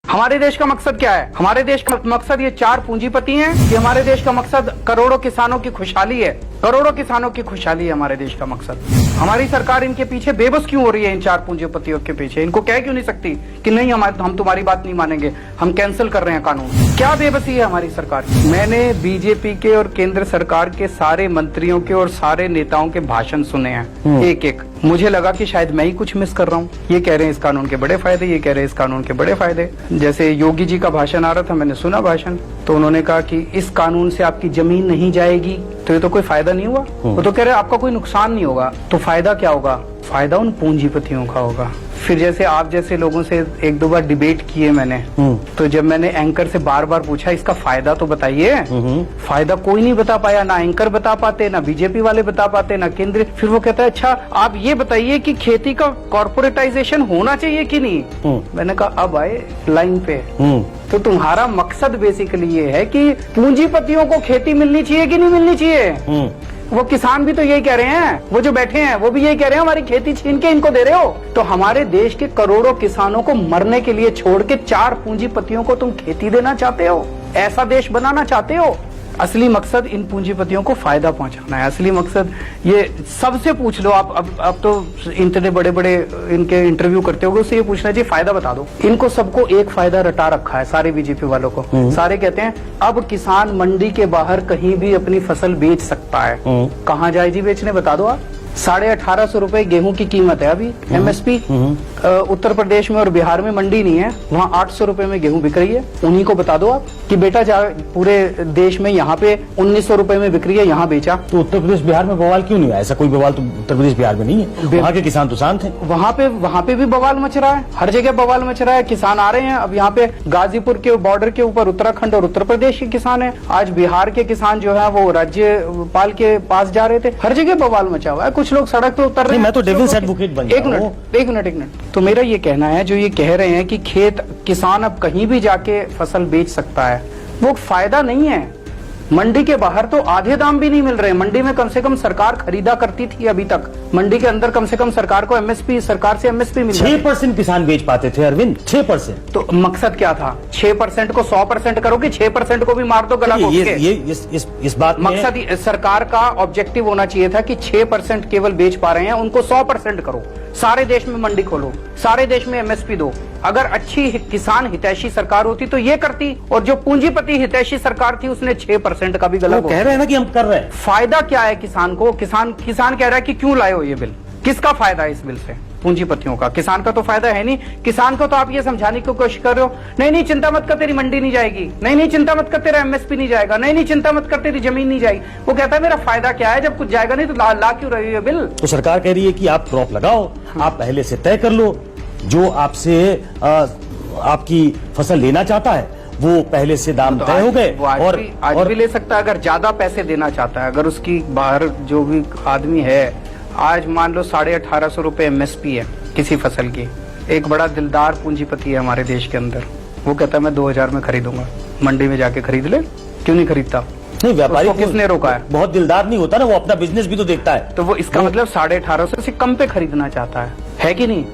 हमारे देश का मकसद क्या है? हमारे देश का मकसद ये चार पूंजीपति हैं कि हमारे देश का मकसद करोड़ों किसानों की खुशहाली है। करोड़ों किसानों की खुशहाली है हमारे देश का मकसद। हमारी सरकार इनके पीछे बेबस क्यों हो रही है? इन चार पूंजीपतियों के पीछे इनको कह क्यों नहीं सकती कि नहीं हम तुम्हारी बात नहीं मानेंगे, हम कैंसिल कर रहे हैं कानून? क्या बेबसी है हमारी सरकार की? मैंने बीजेपी के और केंद्र सरकार के सारे मंत्रियों के और सारे नेताओं के भाषण सुने हैं एक एक। मुझे लगा कि शायद मैं ही कुछ मिस कर रहा हूँ। ये कह रहे हैं इस कानून के बड़े फायदे, ये कह रहे हैं इस कानून के बड़े फायदे। जैसे योगी जी का भाषण आ रहा था, मैंने सुना भाषण, तो उन्होंने कहा कि इस कानून से आपकी जमीन नहीं जाएगी, तो ये तो कोई फायदा नहीं हुआ। वो तो कह रहे आपका कोई नुकसान नहीं होगा, तो फायदा क्या होगा? फायदा उन पूंजीपतियों का होगा। फिर जैसे आप जैसे लोगों से एक दो बार डिबेट किए मैंने, तो जब मैंने एंकर से बार बार पूछा इसका फायदा तो बताइए, फायदा कोई नहीं बता पाया, ना एंकर बता पाते, ना बीजेपी वाले बता पाते, ना केंद्र। फिर वो कहता है अच्छा आप ये बताइए कि खेती का कॉर्पोरेटाइजेशन होना चाहिए कि नहीं? मैंने कहा अब आए लाइन पे। तो तुम्हारा मकसद बेसिकली ये है कि पूंजीपतियों को खेती मिलनी चाहिए कि नहीं मिलनी चाहिए? वो किसान भी तो यही कह रहे हैं, वो जो बैठे हैं वो भी यही कह रहे हैं हमारी खेती छीन के इनको दे रहे हो। तो हमारे देश के करोड़ों किसानों को मरने के लिए छोड़ के चार पूंजीपतियों को तुम खेती देना चाहते हो? ऐसा देश बनाना चाहते हो? असली मकसद इन पूंजीपतियों को फायदा पहुंचाना है। असली मकसद ये सबसे पूछ लो आप। अब तो इतने बड़े बड़े इनके इंटरव्यू करते होगे, उससे ये पूछना चाहिए फायदा बता दो। इनको सबको एक फायदा रटा रखा है, सारे बीजेपी वालों को। सारे कहते हैं अब किसान मंडी के बाहर कहीं भी अपनी फसल बेच सकता है। कहाँ जाए जी बेचने, बता दो आप। 1850 रुपए गेहूं की कीमत है अभी एमएसपी। उत्तर प्रदेश में और बिहार में मंडी नहीं है, वहाँ 800 रुपए में गेहूं बिक रही है। उन्हीं को बता दो आप कि बेटा पूरे देश में यहाँ पे 1900 रुपए में बिक रही है, यहाँ बेचा। तो उत्तर प्रदेश बिहार में बवाल क्यों नहीं है? ऐसा कोई बवाल तो उत्तर प्रदेश बिहार में नहीं है। वहाँ के किसान तो शांत हैं। वहाँ पे भी बवाल मच रहा है, हर जगह बवाल मच रहा है। किसान आ रहे हैं अब यहाँ पे गाजीपुर के बॉर्डर के ऊपर उत्तराखंड और उत्तर प्रदेश के किसान है। आज बिहार के किसान जो है वो राज्यपाल के पास जा रहे थे। हर जगह बवाल मचा हुआ है। कुछ लोग सड़क पे उतर रहे हैं। मैं तो डेविल्स एडवोकेट बन एक मिनट। तो मेरा ये कहना है, जो ये कह रहे हैं कि किसान अब कहीं भी जाके फसल बेच सकता है, वो फायदा नहीं है। मंडी के बाहर तो आधे दाम भी नहीं मिल रहे। मंडी में कम से कम सरकार खरीदा करती थी अभी तक। मंडी के अंदर कम से कम सरकार को एमएसपी, सरकार से एमएसपी मिल 6% किसान बेच पाते थे अरविंद, 6%। तो मकसद क्या था? 6% को 100% करो कि 6% को भी मार दो गला घोंट के? इस बात मकसद सरकार का ऑब्जेक्टिव होना चाहिए था कि 6% केवल बेच पा रहे हैं, उनको 100% करो। सारे देश में मंडी खोलो, सारे देश में एमएसपी दो। अगर अच्छी किसान हितैषी सरकार होती तो ये करती, और जो पूंजीपति हितैषी सरकार थी उसने 6% का भी गलत कह रहे हैं ना कि हम कर रहे हैं। फायदा क्या है किसान को? किसान कह रहा है कि क्यों लाए हो ये बिल? किसका फायदा है इस बिल से? पूंजीपतियों का। किसान का तो फायदा है नहीं। किसान को तो आप ये समझाने की कोशिश कर रहे हो, नहीं चिंता मत कर तेरी मंडी नहीं जाएगी, नहीं चिंता मत कर तेरा एमएसपी नहीं जाएगा, नहीं चिंता मत कर तेरी जमीन नहीं जाएगी। वो कहता है मेरा फायदा क्या है? जब कुछ जाएगा नहीं तो ला क्यों रही है बिल? तो सरकार कह रही है कि आप क्रॉप लगाओ, आप पहले से तय कर लो, जो आपसे आपकी फसल लेना चाहता है वो पहले से दाम तय हो गए। और आज भी ले सकता है अगर ज्यादा पैसे देना चाहता है। अगर उसकी बाहर जो भी आदमी है, आज मान लो 1850 रुपए एमएसपी है किसी फसल की। एक बड़ा दिलदार पूंजीपति है हमारे देश के अंदर, वो कहता है मैं 2000 में खरीदूंगा। मंडी में जाके खरीद ले, क्यों नहीं खरीदता? नहीं, व्यापारी किसने रोका है? बहुत दिलदार नहीं होता ना, वो अपना बिजनेस भी तो देखता है। तो वो इसका मतलब 1850 से कम पे खरीदना चाहता है कि नहीं?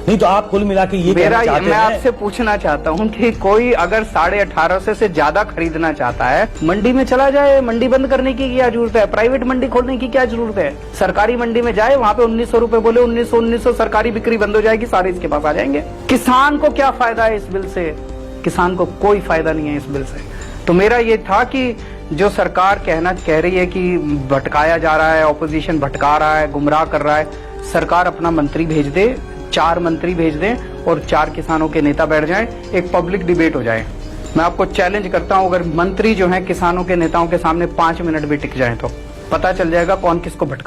नहीं तो आप कुल मिला के ये कहना चाहते हैं? मैं आपसे पूछना चाहता हूँ कि कोई अगर 1850 से ज्यादा खरीदना चाहता है, मंडी में चला जाए। मंडी बंद करने की क्या जरूरत है? प्राइवेट मंडी खोलने की क्या जरूरत है? सरकारी मंडी में जाए, वहाँ पे 1900 रुपए बोले, 1900 सरकारी बिक्री बंद हो जाएगी, सारे इसके पास आ जाएंगे। किसान को क्या फायदा है इस बिल से? किसान को कोई फायदा नहीं है इस बिल से। तो मेरा ये था कि जो सरकार कह रही है कि भटकाया जा रहा है, ऑपोजिशन भटका रहा है, गुमराह कर रहा है, सरकार अपना मंत्री भेज दे, 4 मंत्री भेज दें और 4 किसानों के नेता बैठ जाएं, एक पब्लिक डिबेट हो जाए। मैं आपको चैलेंज करता हूं, अगर मंत्री जो हैं किसानों के नेताओं के सामने 5 मिनट भी टिक जाएं तो पता चल जाएगा कौन किसको भटका